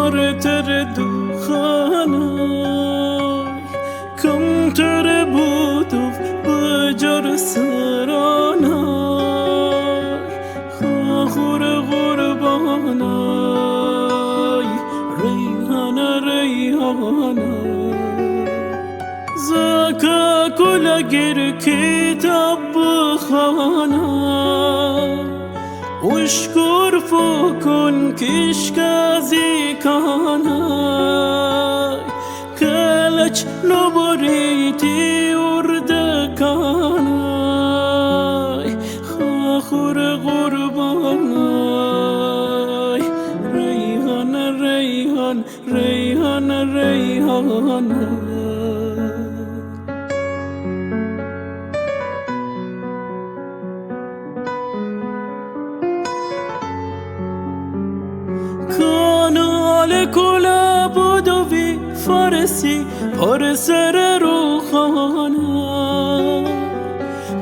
تر دوخانای کم تر بودو بجر سرانای خاخور قربانای ریحانه زکا کلگر کتاب بخانای اشکر فکن کشکازی کانای کلچ نبریتی ارد کانای خاخور قربانای ریحانه کانال کلا بودوی فارسی پر سر روخانه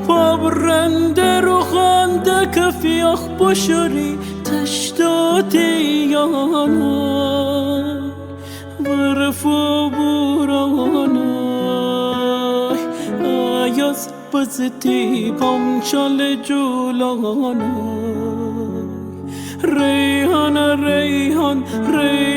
پابرند روخانده کفیاخ بشوری تشتاتی یانه برفو بورانه آیاز بزتی پامچال جولانه ریحانه ریحانه